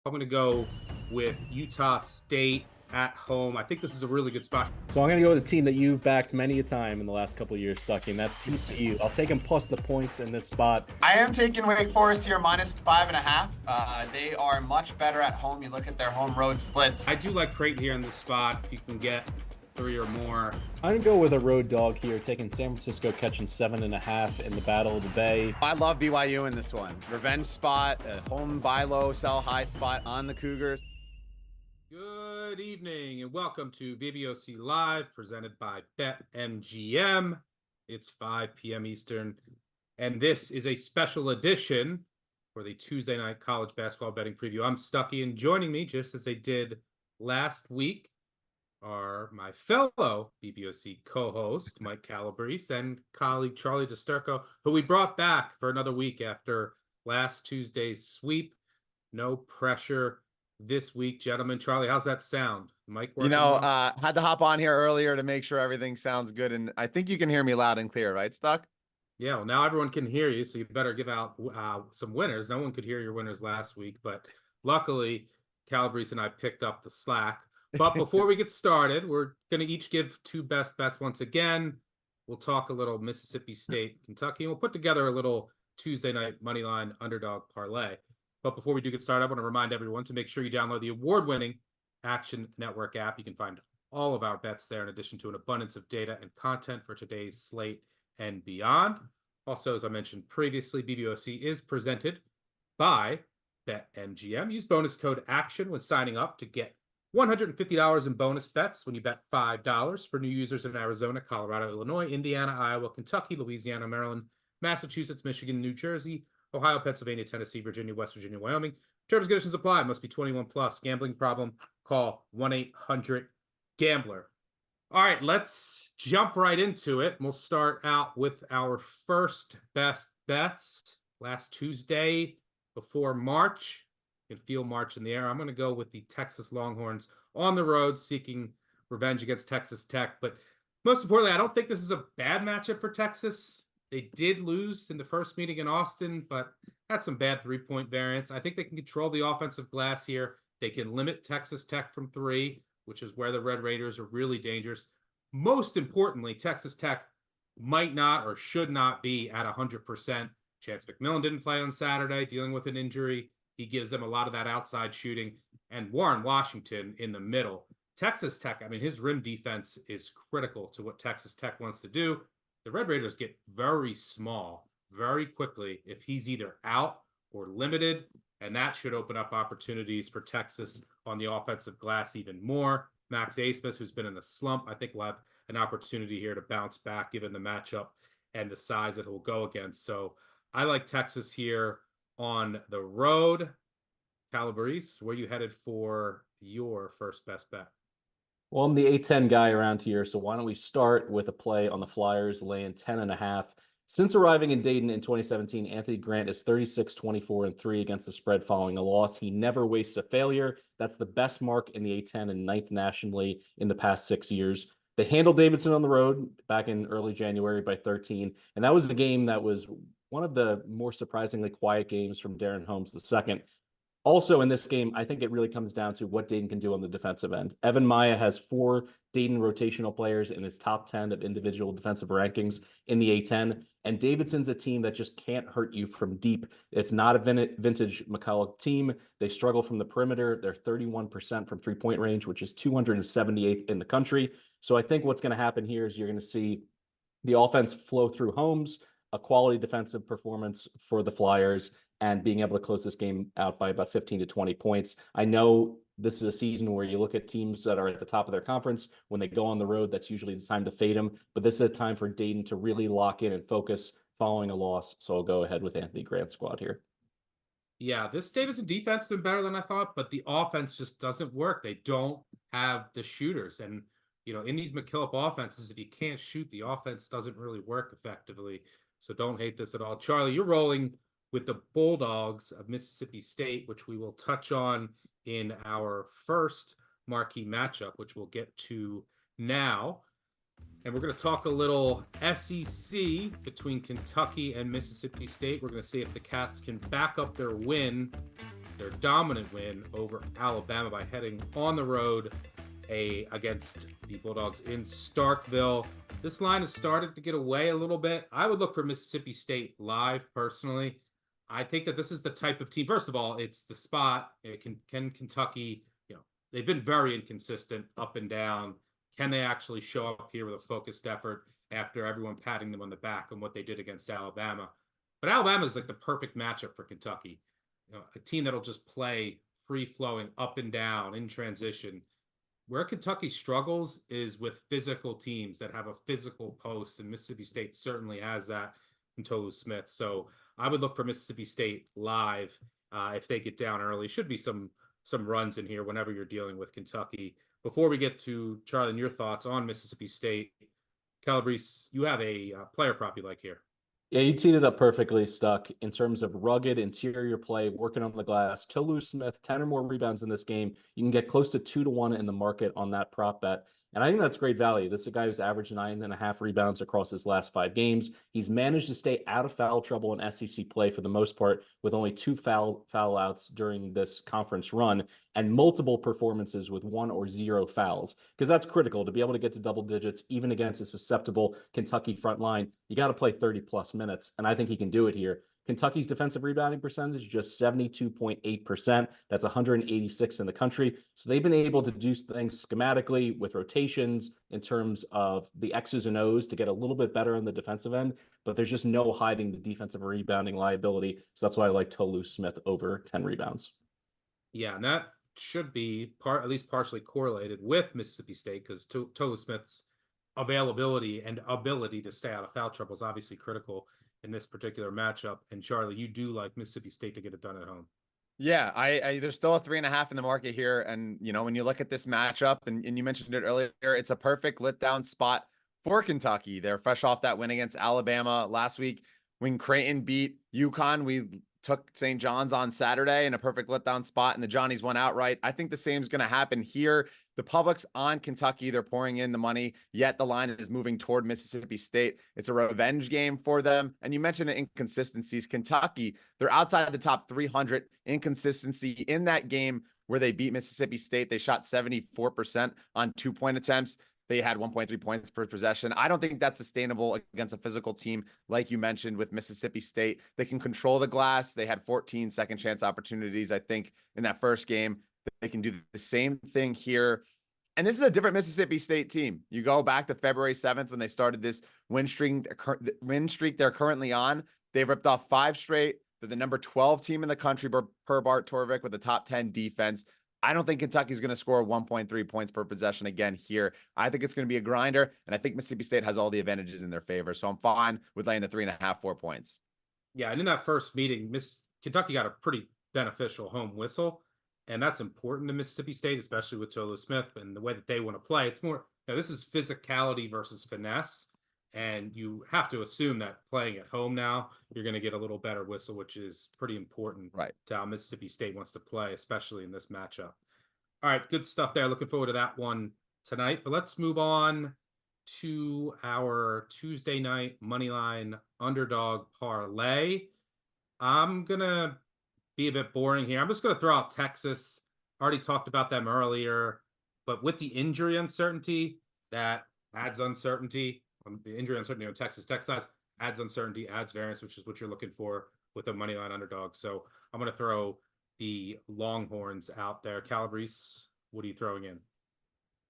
I'm going to go with Utah State at home. I think this is a really good spot. So I'm going to go with a team that you've backed many a time in the last couple of years, Stucky, and that's TCU. I'll take them plus the points in this spot. I am taking Wake Forest here minus 5.5. They are much better at home. You look at their home road splits. I do like Creighton here in this spot. If you can get 3 or more. I'm going to go with a road dog here, taking San Francisco catching 7.5 in the Battle of the Bay. I love BYU in this one. Revenge spot, a home buy low, sell high spot on the Cougars. Good evening and welcome to BBOC Live, presented by BetMGM. It's 5 p.m. Eastern, and this is a special edition for the Tuesday night college basketball betting preview. I'm Stucky, and joining me, just as they did last week, are my fellow BBOC co-host, Mike Calabrese, and colleague Charlie DiSturco, who we brought back for another week after last Tuesday's sweep. No pressure this week, gentlemen. Charlie, how's that sound? Mike, had to hop on here earlier to make sure everything sounds good, and I think you can hear me loud and clear, right, Stuck? Yeah, well, now everyone can hear you, so you better give out some winners. No one could hear your winners last week, but luckily, Calabrese and I picked up the slack. But before we get started, we're going to each give 2 best bets once again. We'll talk a little Mississippi State, Kentucky, and we'll put together a little Tuesday night Moneyline Underdog Parlay. But before we do get started, I want to remind everyone to make sure you download the award-winning Action Network app. You can find all of our bets there in addition to an abundance of data and content for today's slate and beyond. Also, as I mentioned previously, BBOC is presented by BetMGM. Use bonus code ACTION when signing up to get $150 in bonus bets when you bet $5 for new users in Arizona, Colorado, Illinois, Indiana, Iowa, Kentucky, Louisiana, Maryland, Massachusetts, Michigan, New Jersey, Ohio, Pennsylvania, Tennessee, Virginia, West Virginia, Wyoming. Terms and conditions apply. Must be 21 plus. Gambling problem? Call 1-800-GAMBLER. All right, let's jump right into it. We'll start out with our first best bets. Last Tuesday before March. You can feel March in the air. I'm going to go with the Texas Longhorns on the road seeking revenge against Texas Tech. But most importantly, I don't think this is a bad matchup for Texas. They did lose in the first meeting in Austin, but had some bad three-point variance. I think they can control the offensive glass here. They can limit Texas Tech from 3, which is where the Red Raiders are really dangerous. Most importantly, Texas Tech might not or should not be at 100%. Chance McMillan didn't play on Saturday, dealing with an injury. He gives them a lot of that outside shooting. And Warren Washington in the middle. Texas Tech, I mean, his rim defense is critical to what Texas Tech wants to do. The Red Raiders get very small very quickly if he's either out or limited, and that should open up opportunities for Texas on the offensive glass even more. Max Abmas, who's been in the slump, I think will have an opportunity here to bounce back given the matchup and the size that he'll go against. So I like Texas here on the road. Calabrese, where you headed for your first best bet? Well, I'm the A10 guy around here, so why don't we start with a play on the Flyers laying 10.5. Since arriving in Dayton in 2017, Anthony Grant is 36-24-3 against the spread following a loss. He never wastes a failure. That's the best mark in the A10 and 9th nationally in the past 6 years. They handled Davidson on the road back in early January by 13, and that was the game that was one of the more surprisingly quiet games from Darren Holmes II. Also in this game, I think it really comes down to what Dayton can do on the defensive end. Evan Maya has 4 Dayton rotational players in his top 10 of individual defensive rankings in the A10. And Davidson's a team that just can't hurt you from deep. It's not a vintage McCullough team. They struggle from the perimeter. They're 31% from three-point range, which is 278th in the country. So I think what's going to happen here is you're going to see the offense flow through Holmes, a quality defensive performance for the Flyers, and being able to close this game out by about 15 to 20 points. I know this is a season where you look at teams that are at the top of their conference. When they go on the road, that's usually the time to fade them. But this is a time for Dayton to really lock in and focus following a loss. So I'll go ahead with Anthony Grant's squad here. Yeah, this Davidson defense has been better than I thought, but the offense just doesn't work. They don't have the shooters. And, you know, in these McKillop offenses, if you can't shoot, the offense doesn't really work effectively. So don't hate this at all. Charlie, you're rolling with the Bulldogs of Mississippi State, which we will touch on in our first marquee matchup, which we'll get to now. And we're going to talk a little SEC between Kentucky and Mississippi State. We're going to see if the Cats can back up their win their dominant win over Alabama by heading on the road against the Bulldogs in Starkville. This line has started to get away a little bit. I would look for Mississippi State live personally. I think that this is the type of team. First of all, it's the spot. Can Kentucky, they've been very inconsistent up and down. Can they actually show up here with a focused effort after everyone patting them on the back on what they did against Alabama? But Alabama is like the perfect matchup for Kentucky. A team that'll just play free-flowing up and down in transition. Where Kentucky struggles is with physical teams that have a physical post, and Mississippi State certainly has that in Tolu Smith. So I would look for Mississippi State live if they get down early. Should be some runs in here whenever you're dealing with Kentucky. Before we get to Charlie and your thoughts on Mississippi State, Calabrese, you have a player prop you like here. Yeah, you teed it up perfectly, Stuck. In terms of rugged interior play, working on the glass, Tolu Smith, 10 or more rebounds in this game. You can get close to 2-1 in the market on that prop bet. And I think that's great value. This is a guy who's averaged 9.5 rebounds across his last 5 games. He's managed to stay out of foul trouble in SEC play for the most part, with only 2 foul outs during this conference run and multiple performances with 1 or 0 fouls, because that's critical to be able to get to double digits even against a susceptible Kentucky front line. You got to play 30+ minutes, and I think he can do it here. Kentucky's defensive rebounding percentage is just 72.8%. That's 186 in the country. So they've been able to do things schematically with rotations in terms of the X's and O's to get a little bit better on the defensive end, but there's just no hiding the defensive rebounding liability. So that's why I like Tolu Smith over 10 rebounds. Yeah, and that should be at least partially correlated with Mississippi State, because Tolu Smith's availability and ability to stay out of foul trouble is obviously critical in this particular matchup. And Charlie, you do like Mississippi State to get it done at home. Yeah, I there's still a 3.5 in the market here. And, when you look at this matchup, and you mentioned it earlier, it's a perfect lit down spot for Kentucky. They're fresh off that win against Alabama last week. When Creighton beat UConn, we took St. John's on Saturday in a perfect let down spot, and the Johnnies won outright. I think the same is going to happen here. The public's on Kentucky. They're pouring in the money, yet the line is moving toward Mississippi State. It's a revenge game for them. And you mentioned the inconsistencies. Kentucky, they're outside the top 300 inconsistency in that game where they beat Mississippi State. They shot 74% on 2-point attempts. They had 1.3 points per possession. I don't think that's sustainable against a physical team like you mentioned with Mississippi State. They can control the glass. They had 14 second chance opportunities, I think, in that first game. They can do the same thing here. And this is a different Mississippi State team. You go back to February 7th when they started this win streak they're currently on. They've ripped off 5 straight. They're the number 12 team in the country per Bart Torvik with a top 10 defense. I don't think Kentucky's going to score 1.3 points per possession again here. I think it's going to be a grinder, and I think Mississippi State has all the advantages in their favor. So I'm fine with laying the 3.5, 4 points. Yeah, and in that first meeting, Kentucky got a pretty beneficial home whistle, and that's important to Mississippi State, especially with Tolu Smith and the way that they want to play. It's more, this is physicality versus finesse, and you have to assume that playing at home now, you're going to get a little better whistle, which is pretty important to how Mississippi State wants to play, especially in this matchup. All right, good stuff there. Looking forward to that one tonight. But let's move on to our Tuesday night Moneyline Underdog Parlay. I'm going to be a bit boring here. I'm just going to throw out Texas. Already talked about them earlier, but with the injury uncertainty, that adds uncertainty. The injury uncertainty on Texas Tech sides adds uncertainty, adds variance, which is what you're looking for with a Moneyline Underdog. So I'm going to throw the Longhorns out there. Calabrese, what are you throwing in?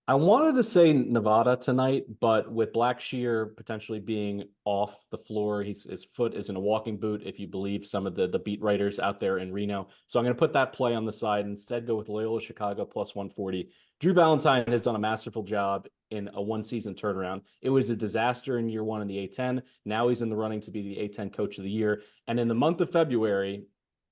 I wanted to say Nevada tonight, but with Blackshear potentially being off the floor, his foot is in a walking boot, if you believe some of the beat writers out there in Reno. So I'm going to put that play on the side, instead go with Loyola Chicago plus 140. Drew Valentine has done a masterful job in a one-season turnaround. It was a disaster in year 1 in the A-10. Now he's in the running to be the A-10 Coach of the Year. And in the month of February,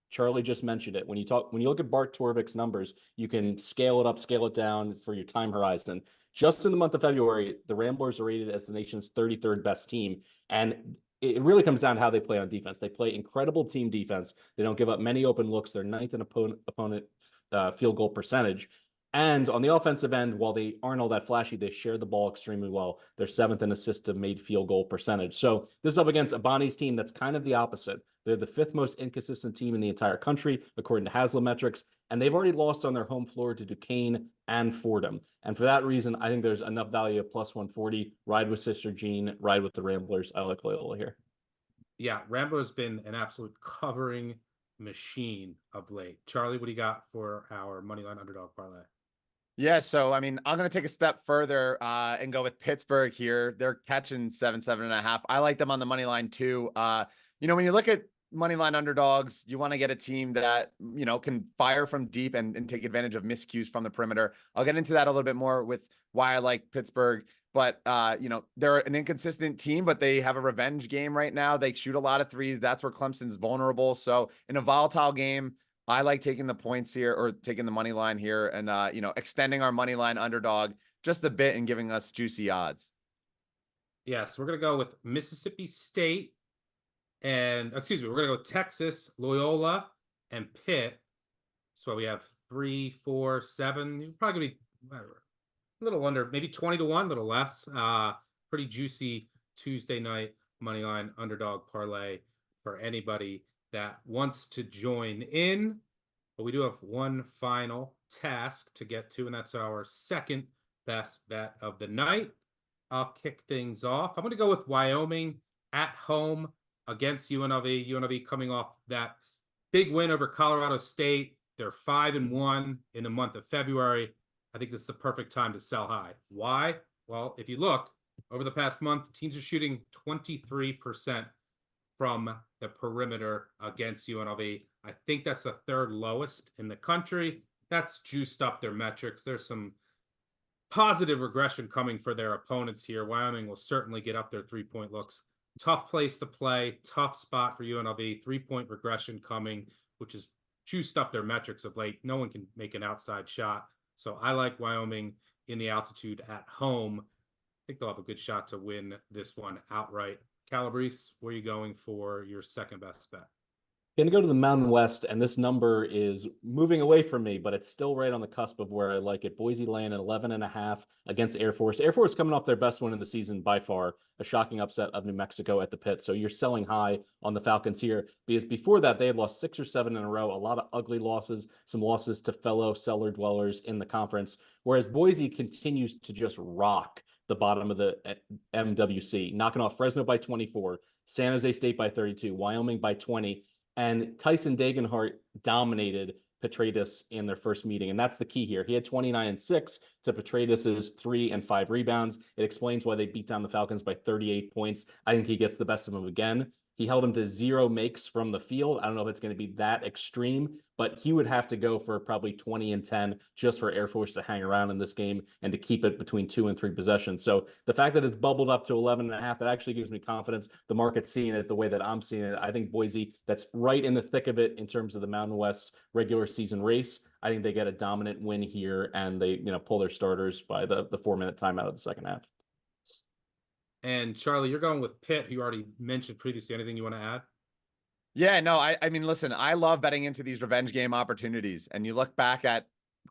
Charlie just mentioned it. When you look at Bart Torvik's numbers, you can scale it up, scale it down for your time horizon. Just in the month of February, the Ramblers are rated as the nation's 33rd best team. And it really comes down to how they play on defense. They play incredible team defense. They don't give up many open looks. They're 9th in opponent field goal percentage. And on the offensive end, while they aren't all that flashy, they share the ball extremely well. They're 7th in assist to made field goal percentage. So this is up against Abani's team that's kind of the opposite. They're the 5th most inconsistent team in the entire country, according to Haslam metrics, and they've already lost on their home floor to Duquesne and Fordham. And for that reason, I think there's enough value at plus 140. Ride with Sister Jean, ride with the Ramblers. I like Loyola here. Yeah, Rambler's been an absolute covering machine of late. Charlie, what do you got for our Moneyline Underdog parlay? Yeah, so I mean, I'm going to take a step further and go with Pittsburgh here. They're catching 7.5. I like them on the money line too. You know, when you look at money line underdogs, you want to get a team that, you know, can fire from deep and take advantage of miscues from the perimeter. I'll get into that a little bit more with why I like Pittsburgh. But, you know, they're an inconsistent team, but they have a revenge game right now. They shoot a lot of threes. That's where Clemson's vulnerable. So in a volatile game, I like taking the points here or taking the money line here and, you know, extending our money line underdog just a bit and giving us juicy odds. Yeah, so we're going to go with Mississippi State and, excuse me, we're going to go Texas, Loyola, and Pitt. So we have 3, 4, 7. You're probably going to be whatever, a little under, maybe 20 to 1, a little less. Pretty juicy Tuesday night money line underdog parlay for anybody that wants to join in. But we do have one final task to get to, and that's our second best bet of the night. I'll kick things off. I'm going to go with Wyoming at home against UNLV. UNLV coming off that big win over Colorado State. They're 5-1 in the month of February. I think this is the perfect time to sell high. Why? Well, if you look over the past month, teams are shooting 23% from the perimeter against UNLV. I think that's the 3rd lowest in the country. That's juiced up their metrics. There's some positive regression coming for their opponents here. Wyoming will certainly get up their 3-point looks. Tough place to play, tough spot for UNLV. 3-point regression coming, which is juiced up their metrics of late. No one can make an outside shot. So I like Wyoming in the altitude at home. I think they'll have a good shot to win this one outright. Calabrese, where are you going for your second best bet? Going to go to the Mountain West, and this number is moving away from me, but it's still right on the cusp of where I like it. Boise laying at 11.5 against Air Force. Air Force coming off their best win in the season by far, a shocking upset of New Mexico at the Pit. So you're selling high on the Falcons here because before that, they had lost 6 or 7 in a row, a lot of ugly losses, some losses to fellow cellar dwellers in the conference, whereas Boise continues to just rock the bottom of the MWC, knocking off Fresno by 24, San Jose State by 32, Wyoming by 20, and Tyson Dagenhart dominated Petraeus in their first meeting. And that's the key here. He had 29-6 to Petraeus's 3 and 5 rebounds. It explains why they beat down the Falcons by 38 points. I think he gets the best of them again. He held him to 0 makes from the field. I don't know if it's going to be that extreme, but he would have to go for probably 20 and 10 just for Air Force to hang around in this game and to keep it between 2 and 3 possessions. So the fact that it's bubbled up to 11.5, that actually gives me confidence. The market's seeing it the way that I'm seeing it. I think Boise, that's right in the thick of it in terms of the Mountain West regular season race. I think they get a dominant win here and they, you know, pull their starters by the 4-minute timeout of the second half. And Charlie, you're going with Pitt, who you already mentioned previously. Anything you want to add? Yeah, no, I mean, listen, I love betting into these revenge game opportunities. And you look back at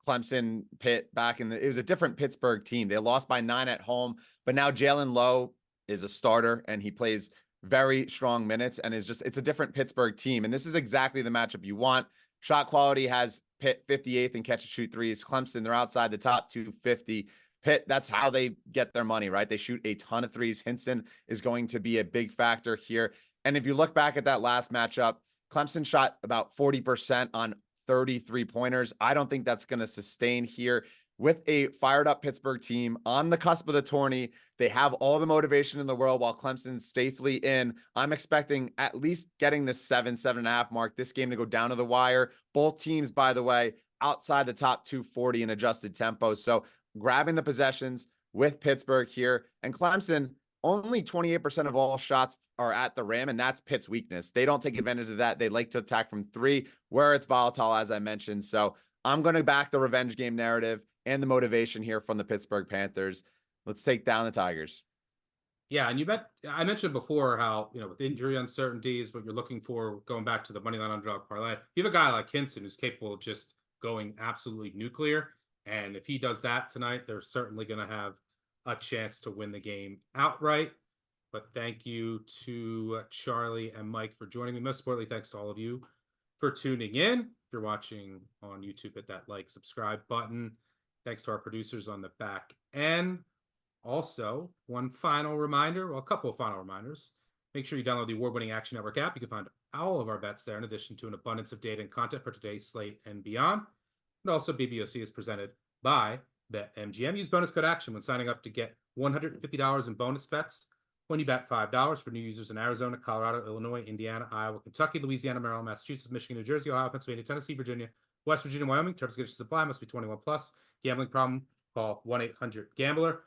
Clemson, Pitt back in it was a different Pittsburgh team. They lost by 9 at home, but now Jalen Lowe is a starter and he plays very strong minutes and it's a different Pittsburgh team. And this is exactly the matchup you want. Shot quality has Pitt 58th in catch and shoot threes. Clemson, they're outside the top 250. Pitt, that's how they get their money, right? They shoot a ton of threes. Hinson is going to be a big factor here. And if you look back at that last matchup, Clemson shot about 40% on 33 pointers. I don't think that's going to sustain here with a fired up Pittsburgh team on the cusp of the tourney. They have all the motivation in the world while Clemson's safely in. I'm expecting at least getting this 7.5 mark, this game to go down to the wire. Both teams, by the way, outside the top 240 in adjusted tempo. So grabbing the possessions with Pittsburgh here, and Clemson, only 28% of all shots are at the rim, and that's Pitt's weakness. They don't take advantage of that. They like to attack from 3 where it's volatile, as I mentioned. So I'm going to back the revenge game narrative and the motivation here from the Pittsburgh Panthers. Let's take down the Tigers. Yeah, and I mentioned before how, you know, with injury uncertainties, what you're looking for, going back to the Moneyline Underdog parlay, you have a guy like Hinson who's capable of just going absolutely nuclear. And if he does that tonight, they're certainly going to have a chance to win the game outright. But thank you to Charlie and Mike for joining me. Most importantly, thanks to all of you for tuning in. If you're watching on YouTube, hit that like, subscribe button. Thanks to our producers on the back end. Also, one final reminder, well, a couple of final reminders. Make sure you download the award-winning Action Network app. You can find all of our bets there, in addition to an abundance of data and content for today's slate and beyond. And also, BBOC is presented by BetMGM. Use bonus code ACTION when signing up to get $150 in bonus bets when you bet $5 for new users in Arizona, Colorado, Illinois, Indiana, Iowa, Kentucky, Louisiana, Maryland, Massachusetts, Michigan, New Jersey, Ohio, Pennsylvania, Tennessee, Virginia, West Virginia, Wyoming. Terms and conditions apply. Must be 21 plus. Gambling problem? Call 1-800-GAMBLER.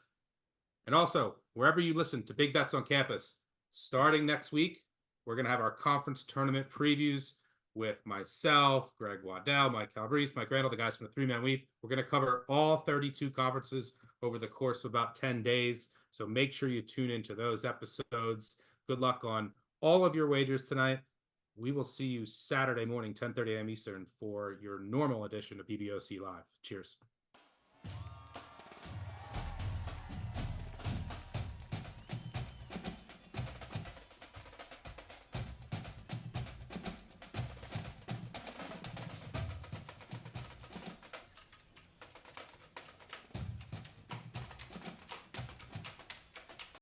And also, wherever you listen to Big Bets on Campus, starting next week, we're going to have our conference tournament previews with myself, Greg Waddell, Mike Calabrese, Mike Randall, the guys from the Three-Man Weave. We're going to cover all 32 conferences over the course of about 10 days. So make sure you tune into those episodes. Good luck on all of your wagers tonight. We will see you Saturday morning, 10:30 a.m. Eastern, for your normal edition of BBOC Live. Cheers.